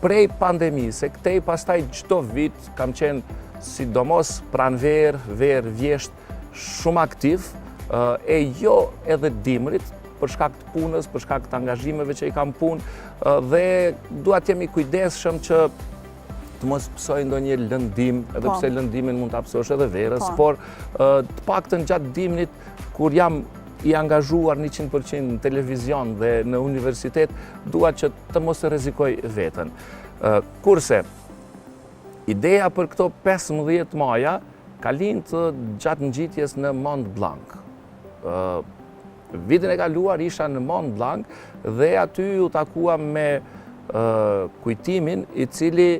prej pandemisë, se këtej pastaj çdo vit kam qenë sidomos pranverë, verë vjesht, shumë aktiv, e jo edhe dimrit, për shkak të punës, për shkak të angazhimeve që i kam punë, dhe dua të jemi kujdesshëm që të mos pësoj ndonjë lëndim, edhe pse lëndimin mund ta pësosh edhe verës, por të paktën gjatë dimrit, kur jam i angazhuar 100% në televizion dhe në universitet, dua që të mos e rrezikoj veten. Kurse, ideja për këto 15 maja ka lindë gjatë ngjitjes në Mont Blanc. Vitin e kaluar isha në Mont Blanc dhe aty u takuam me kujtimin i cili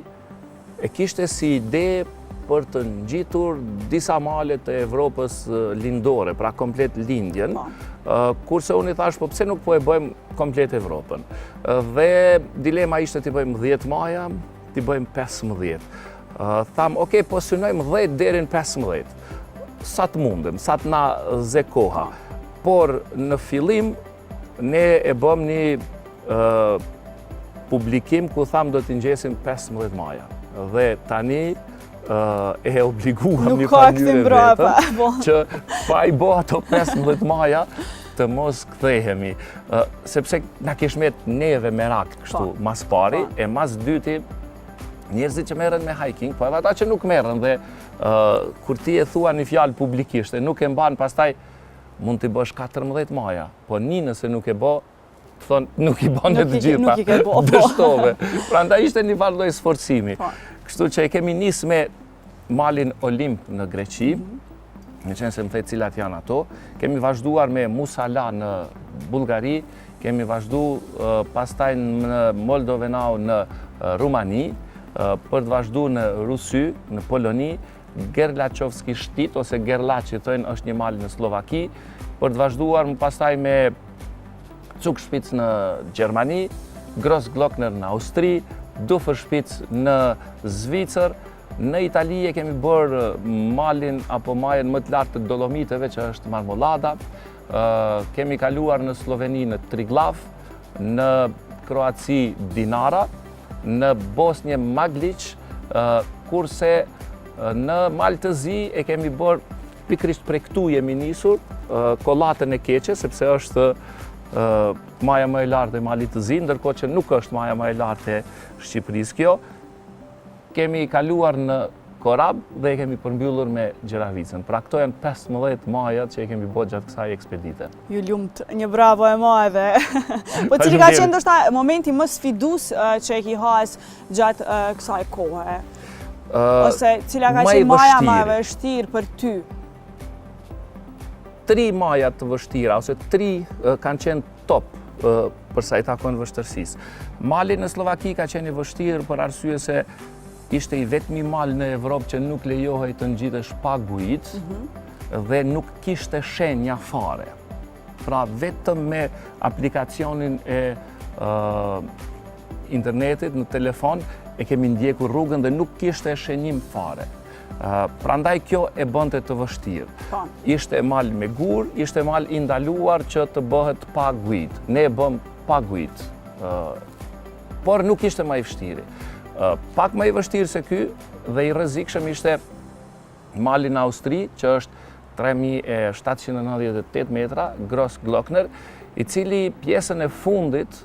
e kishte si ide për të ngjitur disa male të Evropës lindore, pra komplet lindjen, kurse unë i thash, po pse nuk po e bëjmë komplet Evropën. Dhe dilema ishte t'i bëjmë 10 maja, t'i bëjmë 15. Tham, okej, po synojmë 10 deri në 15. Sa të mundem, sa të na ze koha. Por në fillim, ne e bëm një publikim ku tham do t'i ngjesim 15 maja. Dhe tani e obliguam një mënyrë vetëm që pa i bë ato 15 maja të mos kthehemi. Sepse na kish met neve merak kështu mas pari, e mas dyti njerëzit që merren me hiking, po edhe ata që nuk merren dhe kur ti e thua një fjalë publikisht e nuk e mban, pastaj mund t'i bësh 14 maja, po një nëse nuk e bë, thonë nuk i bën të gjitha, dështove. Prandaj ishte një vallë sforcimi. Kështu që e kemi nisë me malin Olimp në Greqi, në qenë se më thejtë cilat janë ato, kemi vazhduar me Musala në Bullgari, kemi vazhdu pastaj në Moldovenau në Rumani, për të vazhdu në Rusy, në Poloni, Gerlachovski Shtit, ose Gerlaç që thënë është një mal në Slovaki, për të vazhduar më pastaj me Zugspitz në Gjermani, Grossglockner në Austri, Dufferspitz në Zvicër. Në Itali e kemi bërë malin apo majën më të lartë të Dolomiteve, që është Marmolada. Kemi kaluar në Sloveni në Triglav, në Kroaci Dinara, në Bosnje Maglic, kurse në Mal të Zi e kemi bërë pikrisht prej këtu jemi nisur, Kollatën e Keqe, sepse është maja më e lartë e Malit të Zi, ndërkohë që nuk është maja më e lartë e Shqipërisë kjo. Kemi kaluar në Korab dhe e kemi përmbyllur me Gjeravicën. Pra këto janë 15 majat që e kemi bërë gjatë kësaj ekspedite. Ju lumt, një bravo e madhe. Po cili ka qenë ndoshta momenti më sfidus që e ki has gjatë kësaj kohe? Ose cila ka qenë maja më e vështirë për ty? 3 maja të vështira, ose 3 kanë qenë top përsa i takon vështërsisë. Mali në Slovaki ka qenë i vështirë për arsye se ishte i vetmi mal në Evropë që nuk lejohej të ngjitesh pa gujit dhe nuk kishte shenja fare. Pra vetëm me aplikacionin e internetit në telefon e kemi ndjekur rrugën dhe nuk kishte shenjim fare. Prandaj kjo e bënte të vështirë. Ishte mal me gur, ishte mal i ndaluar që të bëhet pa gujt. Ne e bëm pa gujt, por nuk ishte më i vështirë. Pak më i vështirë se ky dhe i rrezikshëm ishte mali në Austri, që është 3798 metra, Grossglockner, i cili pjesën e fundit